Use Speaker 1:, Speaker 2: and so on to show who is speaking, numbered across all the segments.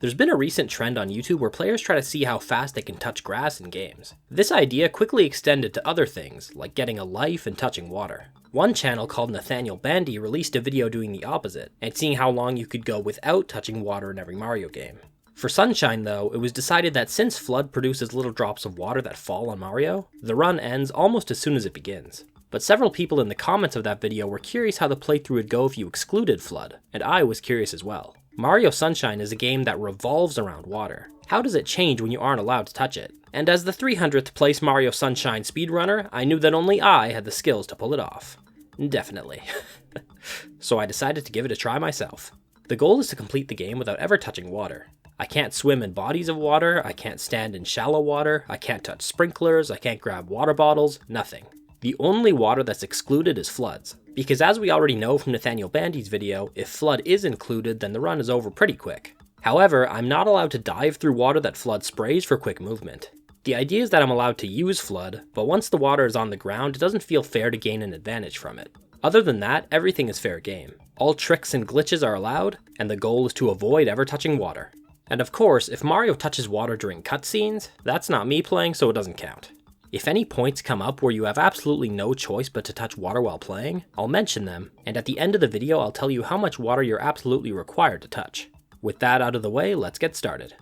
Speaker 1: There's been a recent trend on YouTube where players try to see how fast they can touch grass in games. This idea quickly extended to other things, like getting a life and touching water. One channel called Nathaniel Bandy released a video doing the opposite, and seeing how long you could go without touching water in every Mario game. For Sunshine though, it was decided that since Flood produces little drops of water that fall on Mario, the run ends almost as soon as it begins. But several people in the comments of that video were curious how the playthrough would go if you excluded Flood, and I was curious as well. Mario Sunshine is a game that revolves around water. How does it change when you aren't allowed to touch it? And as the 300th place Mario Sunshine speedrunner, I knew that only I had the skills to pull it off. Definitely. So I decided to give it a try myself. The goal is to complete the game without ever touching water. I can't swim in bodies of water, I can't stand in shallow water, I can't touch sprinklers, I can't grab water bottles, nothing. The only water that's excluded is floods, because as we already know from Nathaniel Bandy's video, if flood is included then the run is over pretty quick. However, I'm not allowed to dive through water that flood sprays for quick movement. The idea is that I'm allowed to use flood, but once the water is on the ground it doesn't feel fair to gain an advantage from it. Other than that, everything is fair game. All tricks and glitches are allowed, and the goal is to avoid ever touching water. And of course, if Mario touches water during cutscenes, that's not me playing so it doesn't count. If any points come up where you have absolutely no choice but to touch water while playing, I'll mention them, and at the end of the video I'll tell you how much water you're absolutely required to touch. With that out of the way, let's get started.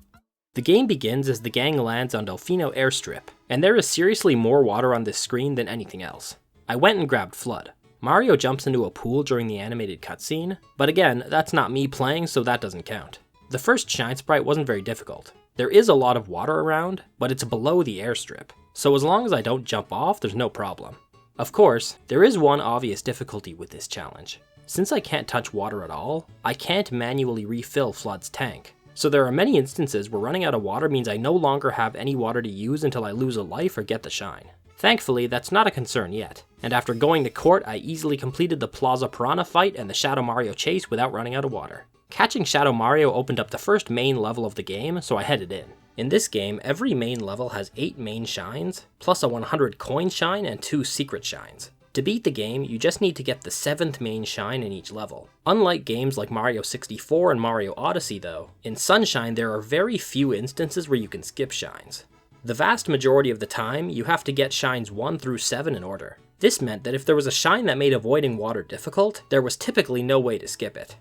Speaker 1: The game begins as the gang lands on Delfino Airstrip, and there is seriously more water on this screen than anything else. I went and grabbed Flood. Mario jumps into a pool during the animated cutscene, but again, that's not me playing so that doesn't count. The first Shine Sprite wasn't very difficult. There is a lot of water around, but it's below the airstrip, so as long as I don't jump off, there's no problem. Of course, there is one obvious difficulty with this challenge. Since I can't touch water at all, I can't manually refill Flood's tank. So there are many instances where running out of water means I no longer have any water to use until I lose a life or get the shine. Thankfully, that's not a concern yet, and after going to court, I easily completed the Plaza Piranha fight and the Shadow Mario chase without running out of water. Catching Shadow Mario opened up the first main level of the game, so I headed in. In this game, every main level has 8 main shines, plus a 100 coin shine and 2 secret shines. To beat the game, you just need to get the 7th main shine in each level. Unlike games like Mario 64 and Mario Odyssey though, in Sunshine there are very few instances where you can skip shines. The vast majority of the time, you have to get shines 1 through 7 in order. This meant that if there was a shine that made avoiding water difficult, there was typically no way to skip it.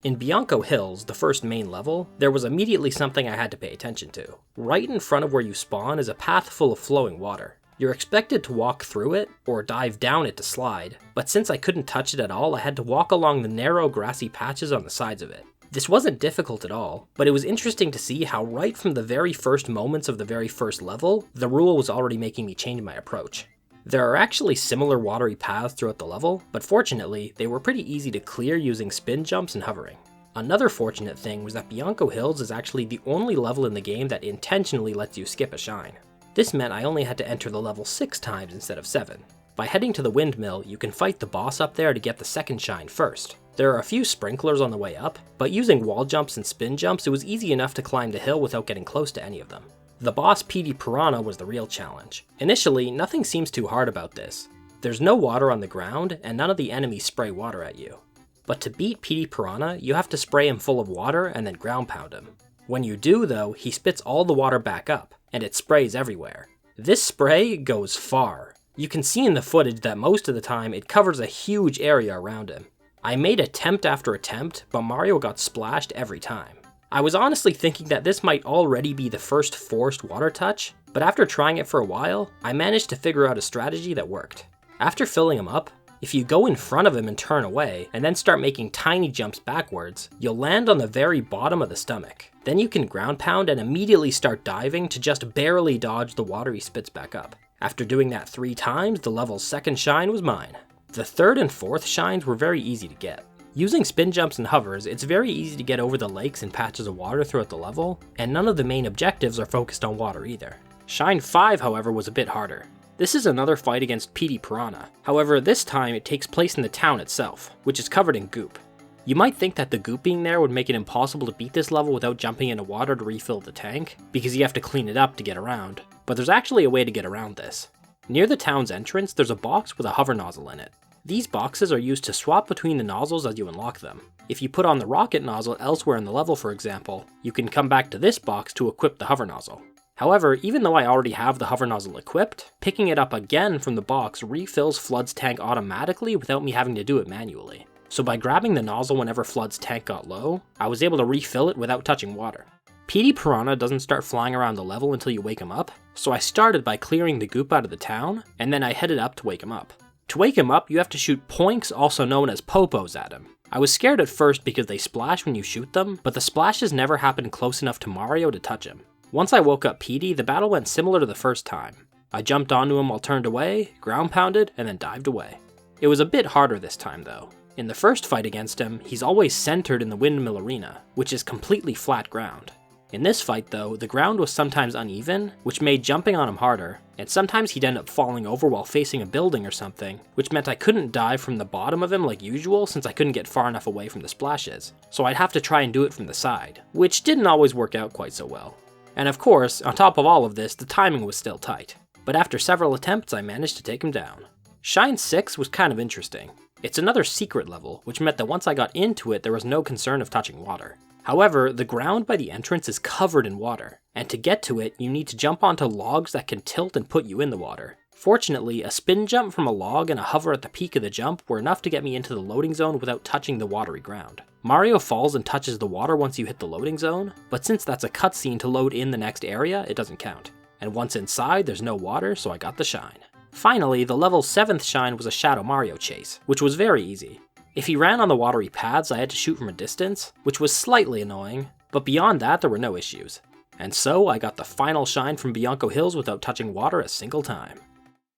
Speaker 1: In Bianco Hills, the first main level, there was immediately something I had to pay attention to. Right in front of where you spawn is a path full of flowing water. You're expected to walk through it, or dive down it to slide, but since I couldn't touch it at all, I had to walk along the narrow grassy patches on the sides of it. This wasn't difficult at all, but it was interesting to see how right from the very first moments of the very first level, the rule was already making me change my approach. There are actually similar watery paths throughout the level, but fortunately, they were pretty easy to clear using spin jumps and hovering. Another fortunate thing was that Bianco Hills is actually the only level in the game that intentionally lets you skip a shine. This meant I only had to enter the level 6 times instead of 7. By heading to the windmill, you can fight the boss up there to get the second shine first. There are a few sprinklers on the way up, but using wall jumps and spin jumps it was easy enough to climb the hill without getting close to any of them. The boss Pianta Piranha was the real challenge. Initially, nothing seems too hard about this. There's no water on the ground, and none of the enemies spray water at you. But to beat Pianta Piranha, you have to spray him full of water and then ground pound him. When you do though, he spits all the water back up, and it sprays everywhere. This spray goes far. You can see in the footage that most of the time it covers a huge area around him. I made attempt after attempt, but Mario got splashed every time. I was honestly thinking that this might already be the first forced water touch, but after trying it for a while, I managed to figure out a strategy that worked. After filling him up, if you go in front of him and turn away, and then start making tiny jumps backwards, you'll land on the very bottom of the stomach. Then you can ground pound and immediately start diving to just barely dodge the water he spits back up. After doing that 3 times, the level's second shine was mine. The 3rd and 4th shines were very easy to get. Using spin jumps and hovers, it's very easy to get over the lakes and patches of water throughout the level, and none of the main objectives are focused on water either. Shine 5, however, was a bit harder. This is another fight against Pianta Piranha, however this time it takes place in the town itself, which is covered in goop. You might think that the goop being there would make it impossible to beat this level without jumping into water to refill the tank, because you have to clean it up to get around, but there's actually a way to get around this. Near the town's entrance, there's a box with a hover nozzle in it. These boxes are used to swap between the nozzles as you unlock them. If you put on the rocket nozzle elsewhere in the level, for example, you can come back to this box to equip the hover nozzle. However, even though I already have the hover nozzle equipped, picking it up again from the box refills Flood's tank automatically without me having to do it manually. So by grabbing the nozzle whenever Flood's tank got low, I was able to refill it without touching water. PD Piranha doesn't start flying around the level until you wake him up, so I started by clearing the goop out of the town, and then I headed up to wake him up. To wake him up, you have to shoot poinks, also known as popos, at him. I was scared at first because they splash when you shoot them, but the splashes never happened close enough to Mario to touch him. Once I woke up PD, the battle went similar to the first time. I jumped onto him while turned away, ground pounded, and then dived away. It was a bit harder this time though. In the first fight against him, he's always centered in the windmill arena, which is completely flat ground. In this fight though, the ground was sometimes uneven, which made jumping on him harder, and sometimes he'd end up falling over while facing a building or something, which meant I couldn't dive from the bottom of him like usual since I couldn't get far enough away from the splashes, so I'd have to try and do it from the side, which didn't always work out quite so well. And of course, on top of all of this, the timing was still tight, but after several attempts I managed to take him down. Shine 6 was kind of interesting. It's another secret level, which meant that once I got into it there was no concern of touching water. However, the ground by the entrance is covered in water, and to get to it, you need to jump onto logs that can tilt and put you in the water. Fortunately, a spin jump from a log and a hover at the peak of the jump were enough to get me into the loading zone without touching the watery ground. Mario falls and touches the water once you hit the loading zone, but since that's a cutscene to load in the next area, it doesn't count. And once inside, there's no water, so I got the shine. Finally, the level's 7th shine was a Shadow Mario chase, which was very easy. If he ran on the watery paths, I had to shoot from a distance, which was slightly annoying, but beyond that there were no issues. And so I got the final shine from Bianco Hills without touching water a single time.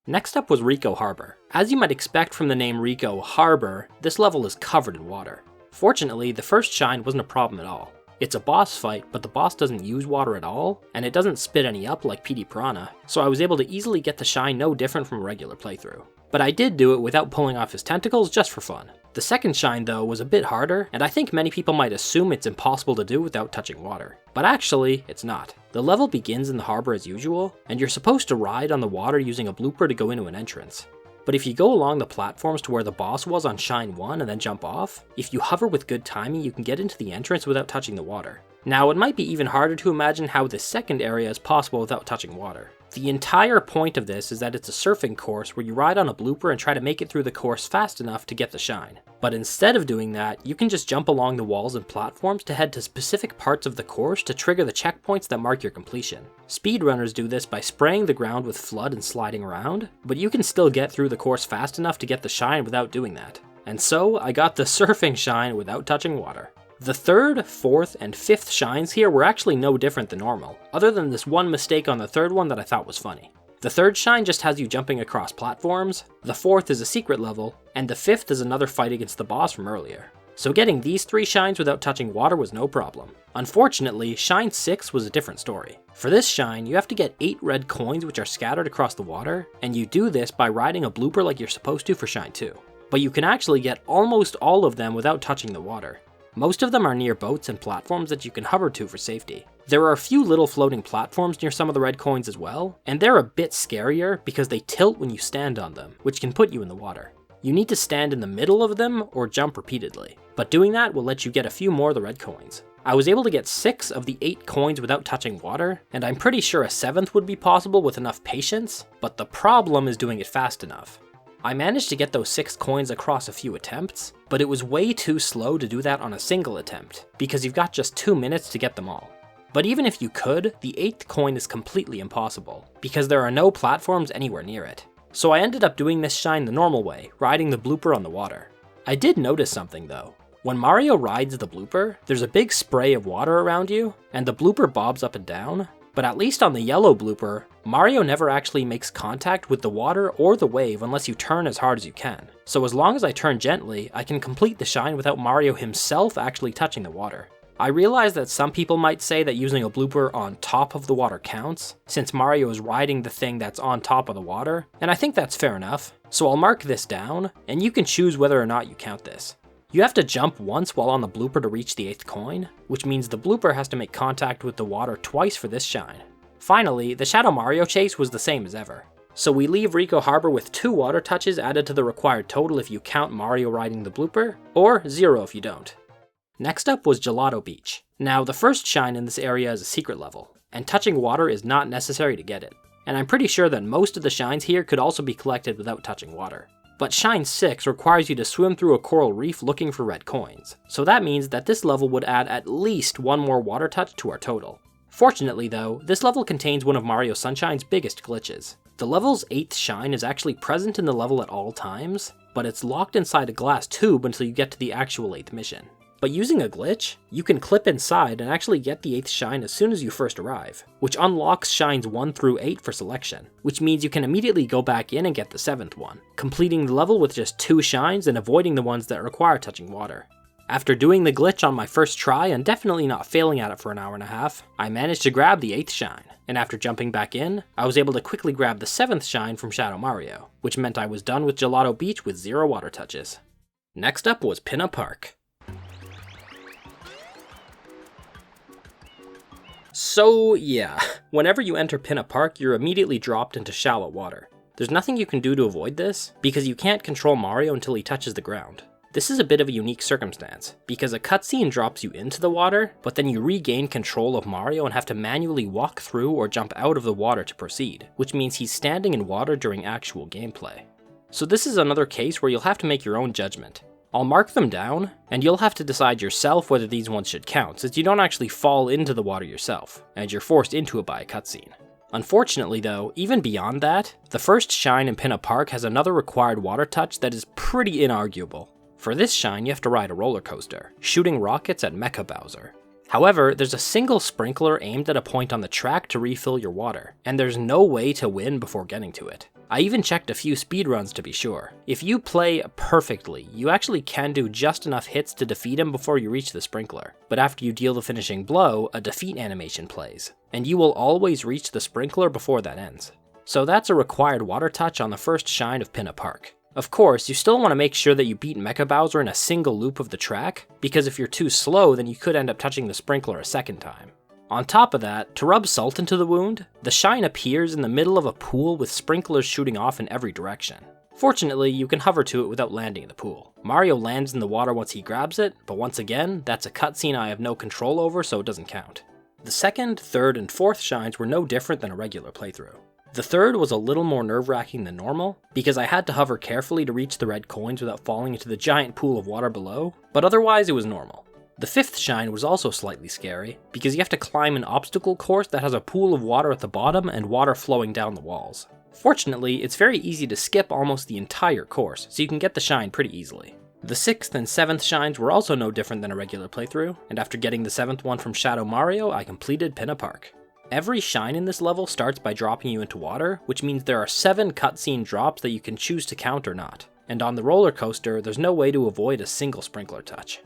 Speaker 1: Next up was Ricoh Harbor. As you might expect from the name Ricoh Harbor, this level is covered in water. Fortunately, the first shine wasn't a problem at all. It's a boss fight, but the boss doesn't use water at all, and it doesn't spit any up like PD Piranha, so I was able to easily get the shine no different from a regular playthrough. But I did do it without pulling off his tentacles just for fun. The second shine though was a bit harder, and I think many people might assume it's impossible to do without touching water. But actually, it's not. The level begins in the harbor as usual, and you're supposed to ride on the water using a blooper to go into an entrance. But if you go along the platforms to where the boss was on Shine 1 and then jump off, if you hover with good timing you can get into the entrance without touching the water. Now it might be even harder to imagine how this second area is possible without touching water. The entire point of this is that it's a surfing course where you ride on a blooper and try to make it through the course fast enough to get the shine. But instead of doing that, you can just jump along the walls and platforms to head to specific parts of the course to trigger the checkpoints that mark your completion. Speedrunners do this by spraying the ground with flood and sliding around, but you can still get through the course fast enough to get the shine without doing that. And so, I got the surfing shine without touching water. The 3rd, 4th, and 5th shines here were actually no different than normal, other than this one mistake on the 3rd one that I thought was funny. The 3rd shine just has you jumping across platforms, the 4th is a secret level, and the 5th is another fight against the boss from earlier. So getting these 3 shines without touching water was no problem. Unfortunately, Shine 6 was a different story. For this shine, you have to get 8 red coins which are scattered across the water, and you do this by riding a blooper like you're supposed to for Shine 2. But you can actually get almost all of them without touching the water. Most of them are near boats and platforms that you can hover to for safety. There are a few little floating platforms near some of the red coins as well, and they're a bit scarier because they tilt when you stand on them, which can put you in the water. You need to stand in the middle of them or jump repeatedly, but doing that will let you get a few more of the red coins. I was able to get 6 of the 8 coins without touching water, and I'm pretty sure a 7th would be possible with enough patience, but the problem is doing it fast enough. I managed to get those 6 coins across a few attempts, but it was way too slow to do that on a single attempt, because you've got just 2 minutes to get them all. But even if you could, the 8th coin is completely impossible, because there are no platforms anywhere near it. So I ended up doing this shine the normal way, riding the blooper on the water. I did notice something though. When Mario rides the blooper, there's a big spray of water around you, and the blooper bobs up and down, but at least on the yellow blooper, Mario never actually makes contact with the water or the wave unless you turn as hard as you can. So as long as I turn gently, I can complete the shine without Mario himself actually touching the water. I realize that some people might say that using a blooper on top of the water counts, since Mario is riding the thing that's on top of the water, and I think that's fair enough. So I'll mark this down, and you can choose whether or not you count this. You have to jump once while on the blooper to reach the 8th coin, which means the blooper has to make contact with the water twice for this shine. Finally, the Shadow Mario chase was the same as ever. So we leave Ricoh Harbor with 2 water touches added to the required total if you count Mario riding the blooper, or 0 if you don't. Next up was Gelato Beach. Now the first shine in this area is a secret level, and touching water is not necessary to get it. And I'm pretty sure that most of the shines here could also be collected without touching water. But Shine 6 requires you to swim through a coral reef looking for red coins, so that means that this level would add at least 1 more water touch to our total. Fortunately though, this level contains one of Mario Sunshine's biggest glitches. The level's 8th shine is actually present in the level at all times, but it's locked inside a glass tube until you get to the actual 8th mission. But using a glitch, you can clip inside and actually get the 8th shine as soon as you first arrive, which unlocks shines 1 through 8 for selection, which means you can immediately go back in and get the 7th one, completing the level with just 2 shines and avoiding the ones that require touching water. After doing the glitch on my first try and definitely not failing at it for an hour and a half, I managed to grab the 8th shine, and after jumping back in, I was able to quickly grab the 7th shine from Shadow Mario, which meant I was done with Gelato Beach with 0 water touches. Next up was Pinna Park. So yeah, whenever you enter Pinna Park, you're immediately dropped into shallow water. There's nothing you can do to avoid this, because you can't control Mario until he touches the ground. This is a bit of a unique circumstance, because a cutscene drops you into the water, but then you regain control of Mario and have to manually walk through or jump out of the water to proceed, which means he's standing in water during actual gameplay. So this is another case where you'll have to make your own judgment. I'll mark them down, and you'll have to decide yourself whether these ones should count, since you don't actually fall into the water yourself, and you're forced into it by a cutscene. Unfortunately though, even beyond that, the first shine in Pinna Park has another required water touch that is pretty inarguable. For this shine, you have to ride a roller coaster, shooting rockets at Mecha Bowser. However, there's a single sprinkler aimed at a point on the track to refill your water, and there's no way to win before getting to it. I even checked a few speedruns to be sure. If you play perfectly, you actually can do just enough hits to defeat him before you reach the sprinkler, but after you deal the finishing blow, a defeat animation plays, and you will always reach the sprinkler before that ends. So that's a required water touch on the first shine of Pinna Park. Of course, you still want to make sure that you beat Mecha Bowser in a single loop of the track, because if you're too slow then you could end up touching the sprinkler a second time. On top of that, to rub salt into the wound, the shine appears in the middle of a pool with sprinklers shooting off in every direction. Fortunately, you can hover to it without landing in the pool. Mario lands in the water once he grabs it, but once again, that's a cutscene I have no control over, so it doesn't count. The second, third, and fourth shines were no different than a regular playthrough. The third was a little more nerve-wracking than normal, because I had to hover carefully to reach the red coins without falling into the giant pool of water below, but otherwise it was normal. The fifth shine was also slightly scary, because you have to climb an obstacle course that has a pool of water at the bottom and water flowing down the walls. Fortunately, it's very easy to skip almost the entire course, so you can get the shine pretty easily. The 6th and 7th shines were also no different than a regular playthrough, and after getting the 7th one from Shadow Mario, I completed Pinna Park. Every shine in this level starts by dropping you into water, which means there are 7 cutscene drops that you can choose to count or not, and on the roller coaster, there's no way to avoid a single sprinkler touch.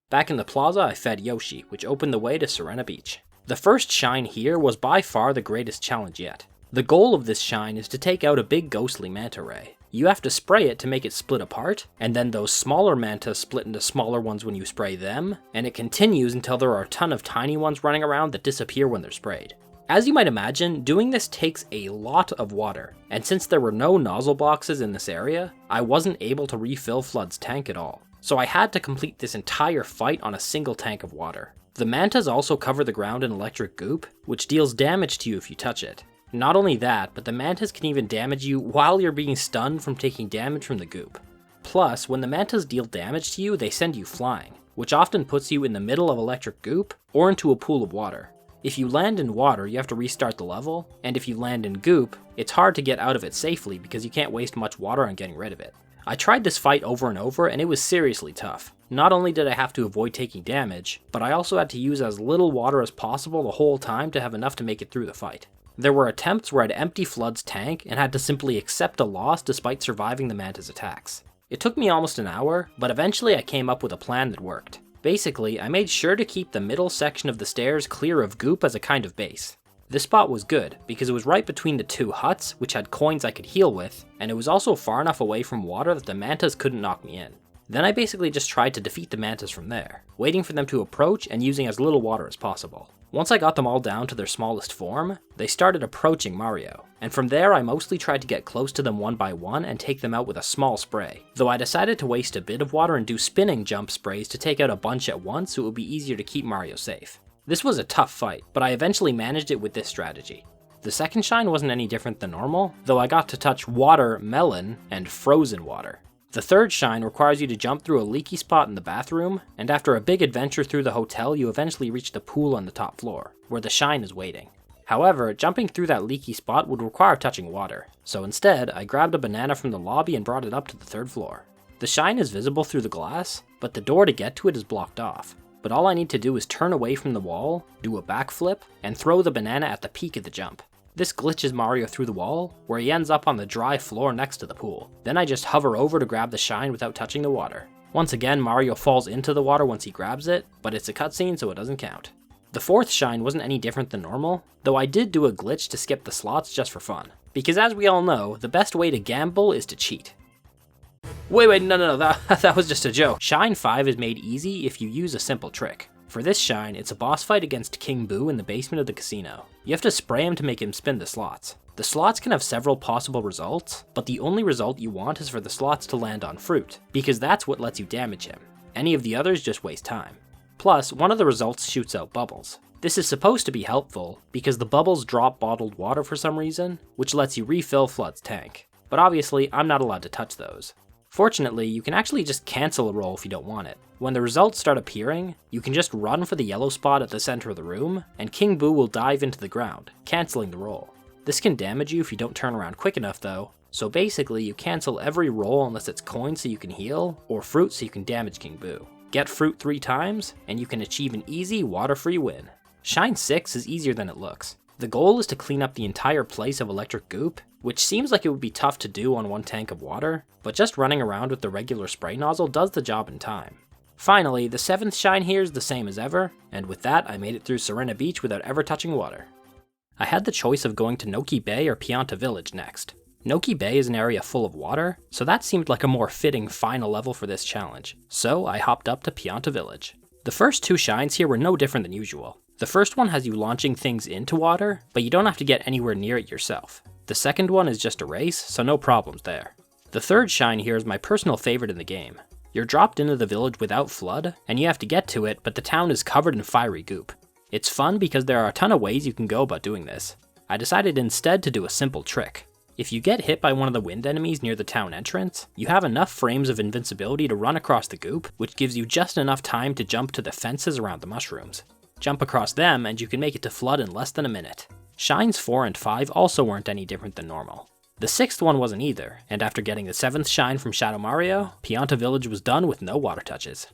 Speaker 1: Back in the plaza, I fed Yoshi, which opened the way to Serena Beach. The first shine here was by far the greatest challenge yet. The goal of this shine is to take out a big ghostly manta ray. You have to spray it to make it split apart, and then those smaller mantas split into smaller ones when you spray them, and it continues until there are a ton of tiny ones running around that disappear when they're sprayed. As you might imagine, doing this takes a lot of water, and since there were no nozzle boxes in this area, I wasn't able to refill Flood's tank at all. So I had to complete this entire fight on a single tank of water. The mantas also cover the ground in electric goop, which deals damage to you if you touch it. Not only that, but the mantas can even damage you while you're being stunned from taking damage from the goop. Plus, when the mantas deal damage to you, they send you flying, which often puts you in the middle of electric goop or into a pool of water. If you land in water, you have to restart the level, and if you land in goop, it's hard to get out of it safely because you can't waste much water on getting rid of it. I tried this fight over and over, and it was seriously tough. Not only did I have to avoid taking damage, but I also had to use as little water as possible the whole time to have enough to make it through the fight. There were attempts where I'd empty Flood's tank and had to simply accept a loss despite surviving the manta's attacks. It took me almost an hour, but eventually I came up with a plan that worked. Basically, I made sure to keep the middle section of the stairs clear of goop as a kind of base. This spot was good, because it was right between the 2 huts, which had coins I could heal with, and it was also far enough away from water that the mantas couldn't knock me in. Then I basically just tried to defeat the mantas from there, waiting for them to approach and using as little water as possible. Once I got them all down to their smallest form, they started approaching Mario, and from there I mostly tried to get close to them one by one and take them out with a small spray, though I decided to waste a bit of water and do spinning jump sprays to take out a bunch at once so it would be easier to keep Mario safe. This was a tough fight, but I eventually managed it with this strategy. The second shine wasn't any different than normal, though I got to touch water, melon, and frozen water. The third shine requires you to jump through a leaky spot in the bathroom, and after a big adventure through the hotel, you eventually reach the pool on the top floor, where the shine is waiting. However, jumping through that leaky spot would require touching water, so instead, I grabbed a banana from the lobby and brought it up to the third floor. The shine is visible through the glass, but the door to get to it is blocked off. But all I need to do is turn away from the wall, do a backflip, and throw the banana at the peak of the jump. This glitches Mario through the wall, where he ends up on the dry floor next to the pool. Then I just hover over to grab the shine without touching the water. Once again, Mario falls into the water once he grabs it, but it's a cutscene so it doesn't count. The fourth shine wasn't any different than normal, though I did do a glitch to skip the slots just for fun. Because as we all know, the best way to gamble is to cheat. Wait, no, that was just a joke. Shine 5 is made easy if you use a simple trick. For this shine, it's a boss fight against King Boo in the basement of the casino. You have to spray him to make him spin the slots. The slots can have several possible results, but the only result you want is for the slots to land on fruit, because that's what lets you damage him. Any of the others just waste time. Plus, one of the results shoots out bubbles. This is supposed to be helpful, because the bubbles drop bottled water for some reason, which lets you refill Flood's tank. But obviously, I'm not allowed to touch those. Fortunately, you can actually just cancel a roll if you don't want it. When the results start appearing, you can just run for the yellow spot at the center of the room, and King Boo will dive into the ground, canceling the roll. This can damage you if you don't turn around quick enough though, so basically you cancel every roll unless it's coin so you can heal, or fruit so you can damage King Boo. Get fruit 3 times, and you can achieve an easy water-free win. Shine 6 is easier than it looks. The goal is to clean up the entire place of electric goop, which seems like it would be tough to do on one tank of water, but just running around with the regular spray nozzle does the job in time. Finally, the 7th shine here is the same as ever, and with that I made it through Serena Beach without ever touching water. I had the choice of going to Noki Bay or Pianta Village next. Noki Bay is an area full of water, so that seemed like a more fitting final level for this challenge, so I hopped up to Pianta Village. The first 2 shines here were no different than usual. The first one has you launching things into water, but you don't have to get anywhere near it yourself. The second one is just a race, so no problems there. The third shine here is my personal favorite in the game. You're dropped into the village without flood, and you have to get to it, but the town is covered in fiery goop. It's fun because there are a ton of ways you can go about doing this. I decided instead to do a simple trick. If you get hit by one of the wind enemies near the town entrance, you have enough frames of invincibility to run across the goop, which gives you just enough time to jump to the fences around the mushrooms. Jump across them and you can make it to flood in less than a minute. Shines 4 and 5 also weren't any different than normal. The 6th one wasn't either, and after getting the 7th shine from Shadow Mario, Pianta Village was done with no water touches.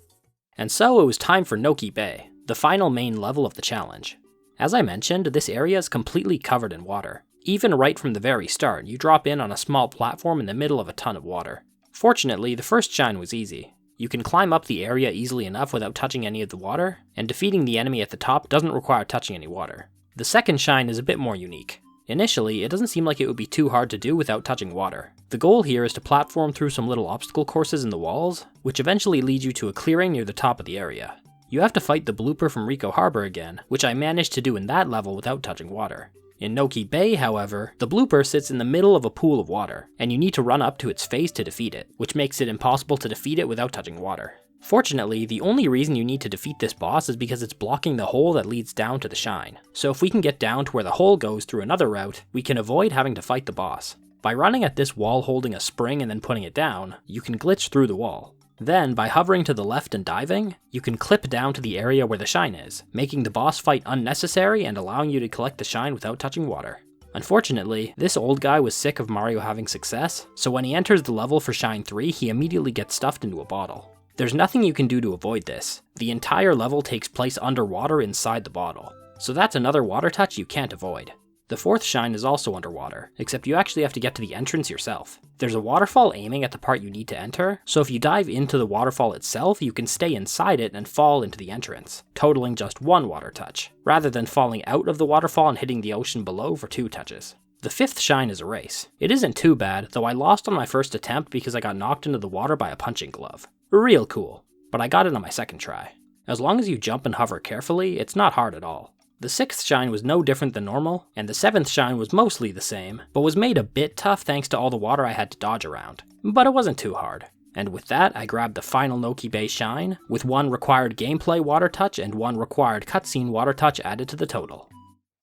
Speaker 1: And so it was time for Noki Bay, the final main level of the challenge. As I mentioned, this area is completely covered in water. Even right from the very start, you drop in on a small platform in the middle of a ton of water. Fortunately, the first shine was easy. You can climb up the area easily enough without touching any of the water, and defeating the enemy at the top doesn't require touching any water. The second shine is a bit more unique. Initially, it doesn't seem like it would be too hard to do without touching water. The goal here is to platform through some little obstacle courses in the walls, which eventually lead you to a clearing near the top of the area. You have to fight the blooper from Ricoh Harbor again, which I managed to do in that level without touching water. In Noki Bay, however, the blooper sits in the middle of a pool of water, and you need to run up to its face to defeat it, which makes it impossible to defeat it without touching water. Fortunately, the only reason you need to defeat this boss is because it's blocking the hole that leads down to the shine. So if we can get down to where the hole goes through another route, we can avoid having to fight the boss. By running at this wall holding a spring and then putting it down, you can glitch through the wall. Then, by hovering to the left and diving, you can clip down to the area where the shine is, making the boss fight unnecessary and allowing you to collect the shine without touching water. Unfortunately, this old guy was sick of Mario having success, so when he enters the level for Shine 3, he immediately gets stuffed into a bottle. There's nothing you can do to avoid this. The entire level takes place underwater inside the bottle, so that's another water touch you can't avoid. The fourth shine is also underwater, except you actually have to get to the entrance yourself. There's a waterfall aiming at the part you need to enter, so if you dive into the waterfall itself, you can stay inside it and fall into the entrance, totaling just 1 water touch, rather than falling out of the waterfall and hitting the ocean below for 2 touches. The fifth shine is a race. It isn't too bad, though I lost on my first attempt because I got knocked into the water by a punching glove. Real cool. But I got it on my second try. As long as you jump and hover carefully, it's not hard at all. The 6th shine was no different than normal, and the 7th shine was mostly the same, but was made a bit tough thanks to all the water I had to dodge around. But it wasn't too hard. And with that, I grabbed the final Noki Bay shine, with 1 required gameplay water touch and 1 required cutscene water touch added to the total.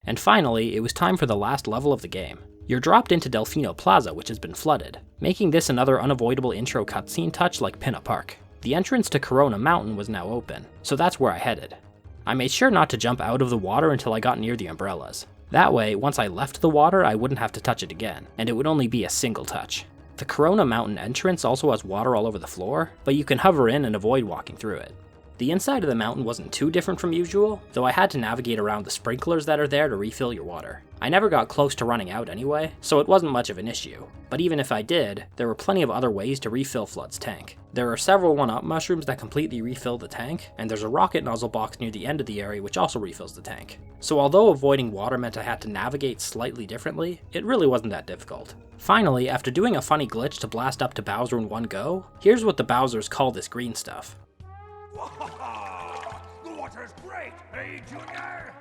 Speaker 1: And finally, it was time for the last level of the game. You're dropped into Delfino Plaza, which has been flooded, making this another unavoidable intro cutscene touch like Pianta Park. The entrance to Corona Mountain was now open, so that's where I headed. I made sure not to jump out of the water until I got near the umbrellas. That way, once I left the water, I wouldn't have to touch it again, and it would only be a single touch. The Corona Mountain entrance also has water all over the floor, but you can hover in and avoid walking through it. The inside of the mountain wasn't too different from usual, though I had to navigate around the sprinklers that are there to refill your water. I never got close to running out anyway, so it wasn't much of an issue. But even if I did, there were plenty of other ways to refill Flood's tank. There are several 1-up mushrooms that completely refill the tank, and there's a rocket nozzle box near the end of the area which also refills the tank. So although avoiding water meant I had to navigate slightly differently, it really wasn't that difficult. Finally, after doing a funny glitch to blast up to Bowser in one go, here's what the Bowsers call this green stuff.
Speaker 2: The water's great, hey Junior?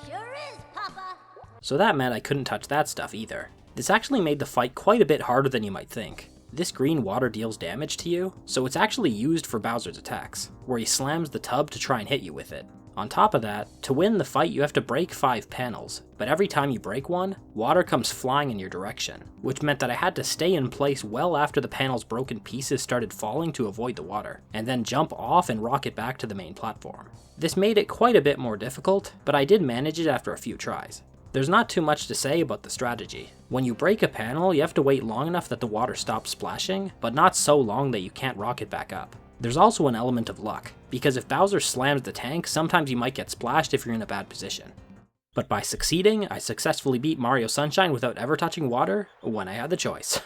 Speaker 3: Sure is, Papa.
Speaker 1: So that meant I couldn't touch that stuff either. This actually made the fight quite a bit harder than you might think. This green water deals damage to you, so it's actually used for Bowser's attacks, where he slams the tub to try and hit you with it. On top of that, to win the fight you have to break 5 panels, but every time you break one, water comes flying in your direction, which meant that I had to stay in place well after the panel's broken pieces started falling to avoid the water, and then jump off and rocket back to the main platform. This made it quite a bit more difficult, but I did manage it after a few tries. There's not too much to say about the strategy. When you break a panel, you have to wait long enough that the water stops splashing, but not so long that you can't rocket back up. There's also an element of luck, because if Bowser slams the tank, sometimes you might get splashed if you're in a bad position. But by succeeding, I successfully beat Mario Sunshine without ever touching water when I had the choice.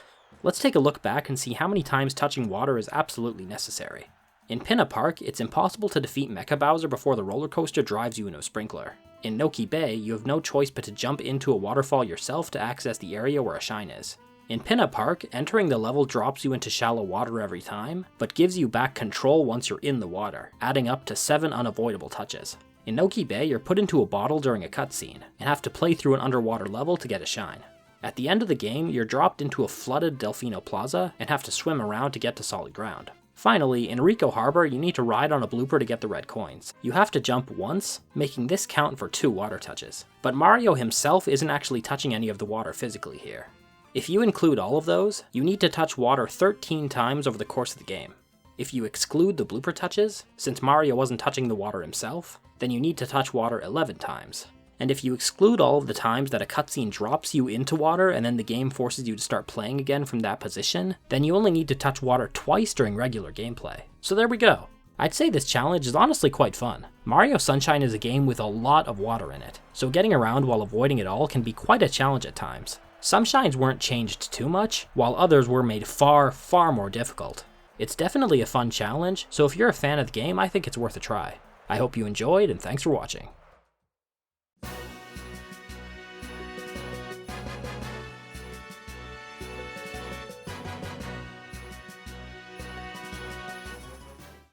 Speaker 1: Let's take a look back and see how many times touching water is absolutely necessary. In Pianta Park, it's impossible to defeat Mecha Bowser before the roller coaster drives you into a sprinkler. In Noki Bay, you have no choice but to jump into a waterfall yourself to access the area where a shine is. In Pianta Park, entering the level drops you into shallow water every time, but gives you back control once you're in the water, adding up to 7 unavoidable touches. In Noki Bay, you're put into a bottle during a cutscene, and have to play through an underwater level to get a shine. At the end of the game, you're dropped into a flooded Delfino Plaza, and have to swim around to get to solid ground. Finally, in Ricoh Harbor, you need to ride on a blooper to get the red coins. You have to jump once, making this count for 2 water touches. But Mario himself isn't actually touching any of the water physically here. If you include all of those, you need to touch water 13 times over the course of the game. If you exclude the blooper touches, since Mario wasn't touching the water himself, then you need to touch water 11 times. And if you exclude all of the times that a cutscene drops you into water and then the game forces you to start playing again from that position, then you only need to touch water twice during regular gameplay. So there we go. I'd say this challenge is honestly quite fun. Mario Sunshine is a game with a lot of water in it, so getting around while avoiding it all can be quite a challenge at times. Some shines weren't changed too much, while others were made far more difficult. It's definitely a fun challenge, so if you're a fan of the game, I think it's worth a try. I hope you enjoyed, and thanks for watching.